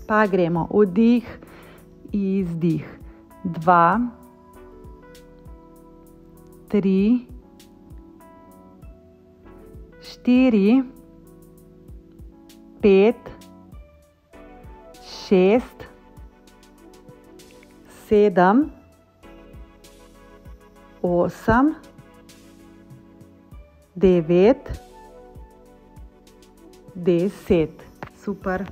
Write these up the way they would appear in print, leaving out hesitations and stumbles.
Pa gremo vdih, izdih. 2, 3, 4, 5, 6, 7, 8, 9, 10. Super.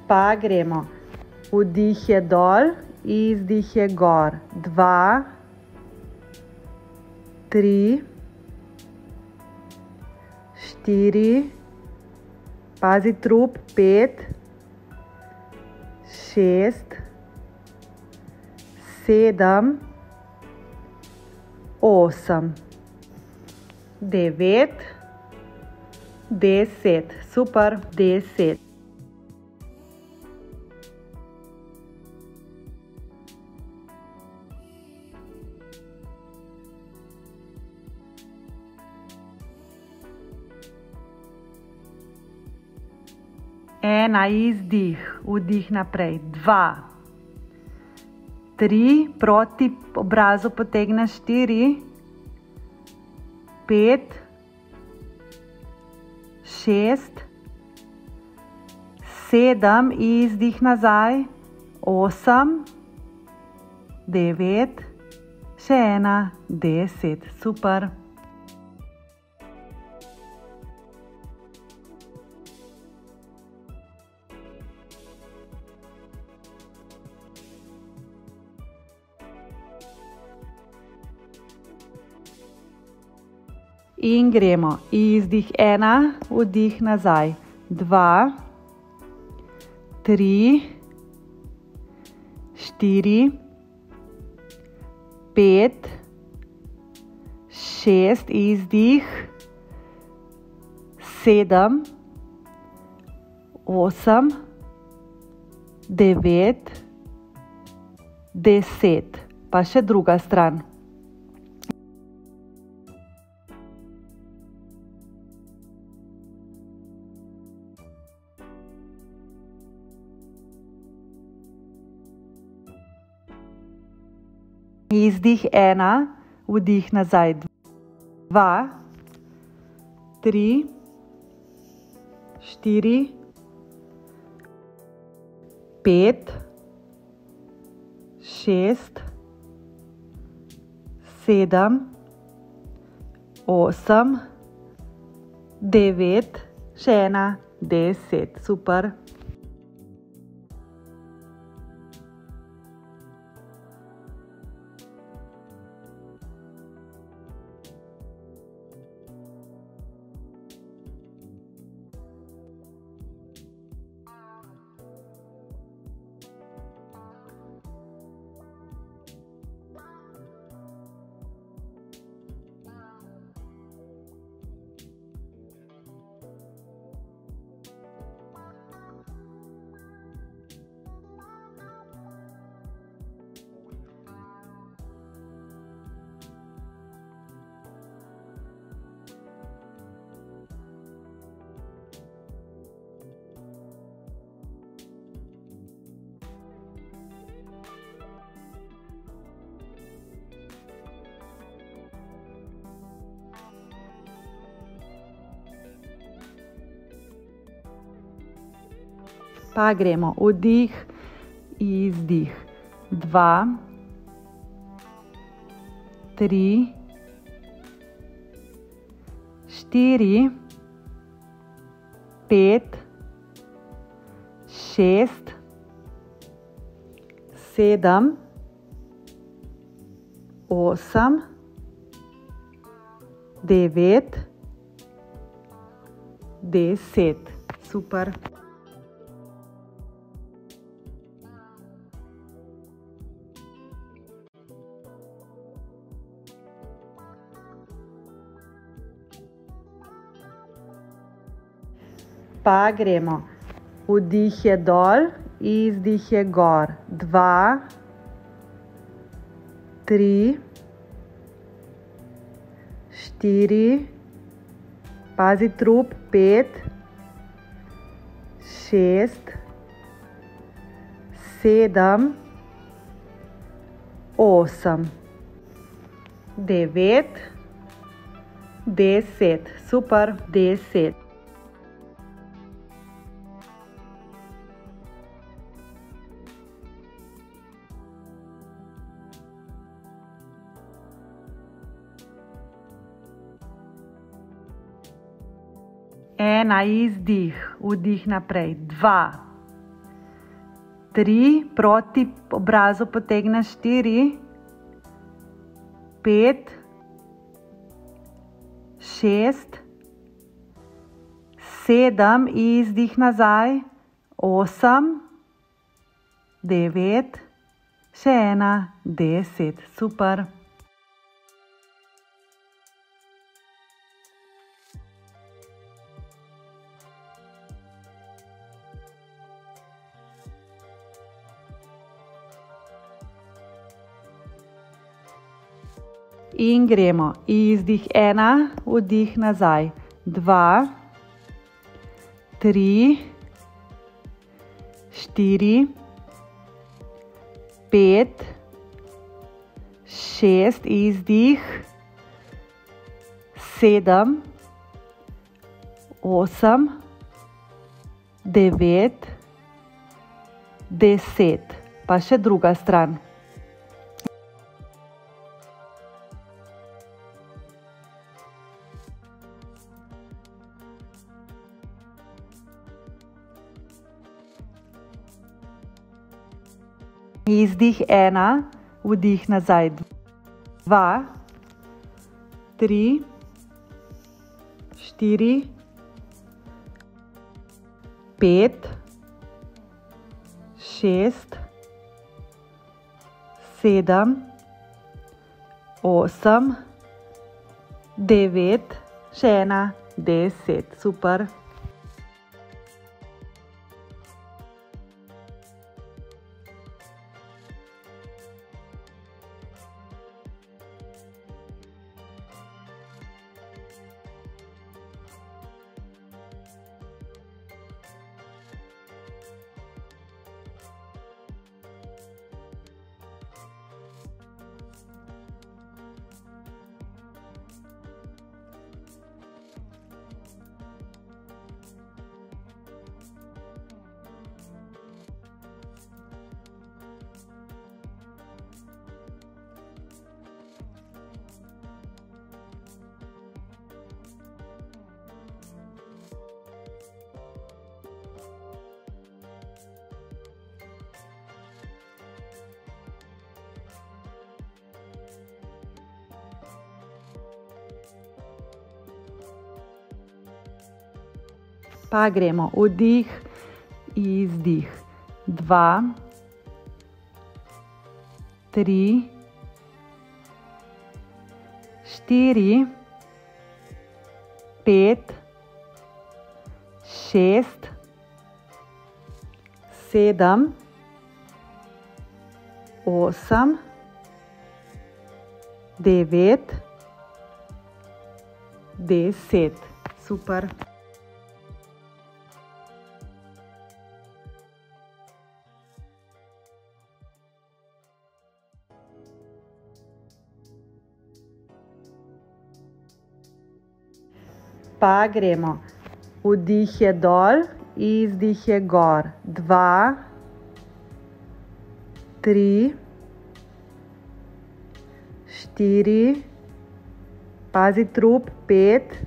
Pa gremo. Vdih je dol, izdih je gor. 2, 3, 4, pazi trup, 5, 6, 7, 8, 9, 10. Super, 10. Ena, izdih, vdih naprej. 2, 3, proti obrazu potegneš. 4, 5, 6, 7, izdih nazaj. 8, 9, še ena, 10. Super. In gremo. Izdih 1, vdih nazaj. 2, 3, 4, 5, 6, izdih. 7, 8, 9, 10. Pa še druga stran. Izdih 1, vdih nazaj. 2, 3, 4, 5, 6, 7, 8, 9, še ena, 10. Super. Pa gremo. Vdih, izdih. 2, 3, 4, 5, 6, 7, 8, 9, 10. Super. Pa gremo. Vdih je dol, izdih je gor. 2, 3, 4, pazi trup, 5, 6, 7, 8, 9, 10, super, 10. Ena, izdih, vdih naprej. 2, 3, proti obrazu potegneš 4, 5, 6, 7, izdih nazaj, 8, 9, še ena, 10, super. In gremo. Izdih 1, vdih nazaj. 2, 3, 4, 5, 6, izdih. 7, 8, 9, 10. Pa še druga stran. Izdih 1, vdih nazaj. 2, 3, 4, 5, 6, 7, 8, 9, še ena, 10, super. Pa gremo. Vdih, izdih. 2, 3, 4, 5, 6, 7, 8, 9, 10. Super. Pa gremo. Vdih je dol, izdih je gor. 2, 3, 4, pazi trup, 5,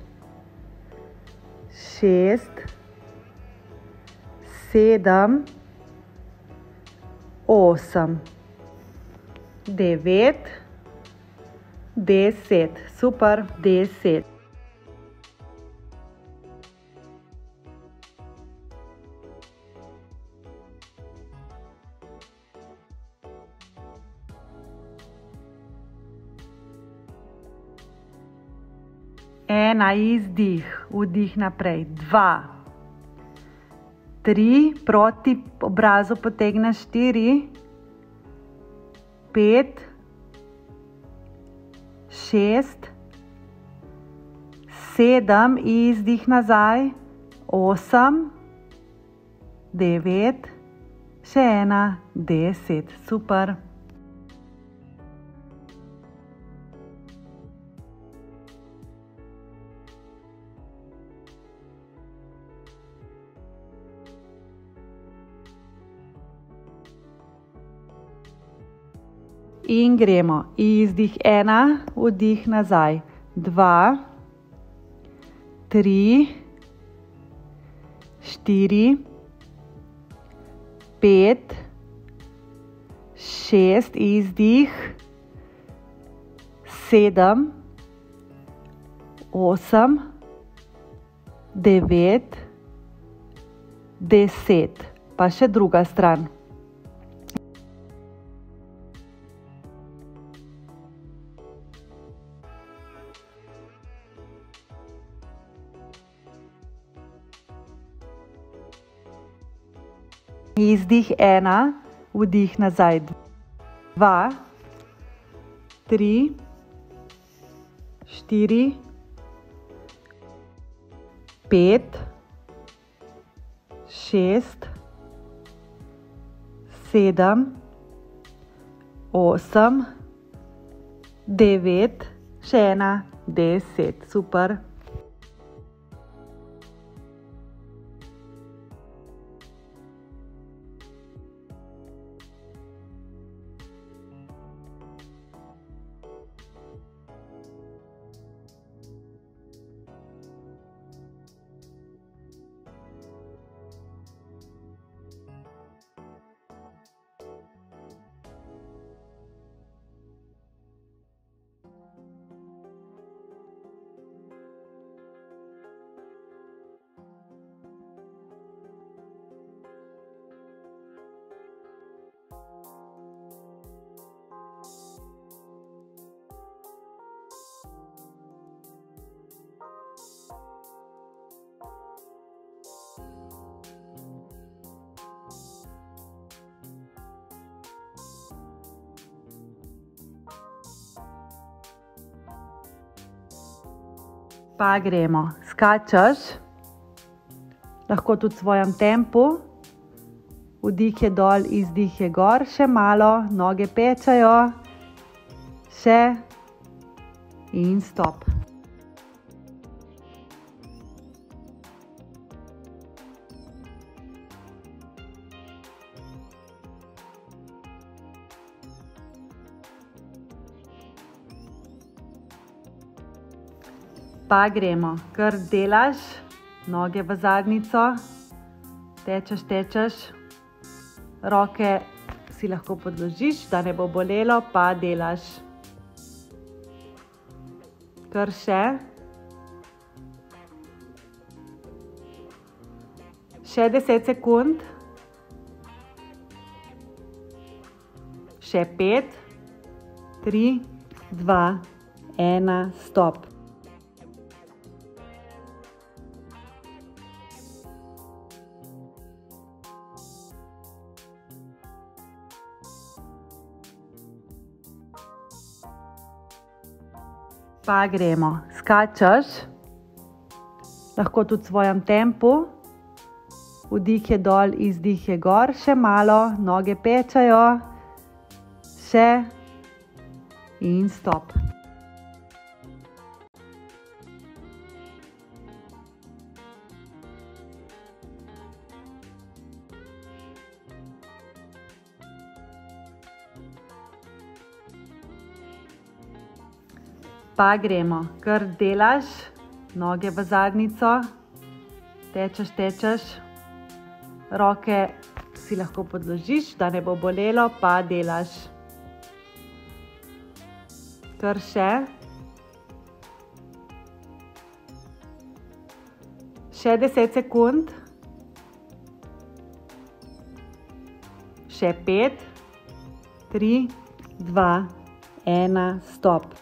6, 7, 8, 9, 10, super, 10. Ena, izdih, vdih naprej. 2, 3, proti obrazu potegneš 4, 5, 6, 7, izdih nazaj, 8, 9, še ena, 10, super. In gremo, izdih 1, vdih nazaj, 2, 3, 4, 5, 6, izdih, 7, 8, 9, 10, pa še druga stran. Izdih 1, vdih nazaj, 2, 3, 4, 5, 6, 7, 8, 9, še ena, 10, super. Pa gremo, skačeš, lahko tudi v svojem tempu, vdih je dol, izdih je gor, še malo, noge pečajo, še in stop. Pa gremo, kar delaš, noge v zadnjico, tečeš, roke si lahko podložiš, da ne bo bolelo, pa delaš. Kar še. Še 10 sekund. Še 5, 3, 2, 1, stop. Pa gremo, skačeš, lahko tudi v svojem tempu, vdih je dol, izdih je gor, še malo, noge pečajo, še in stop. Pa gremo, kar delaš, noge v zadnjico, tečeš, roke si lahko podložiš, da ne bo bolelo, pa delaš. Kar še. Še 10 sekund. Še 5, 3, 2, 1, stop.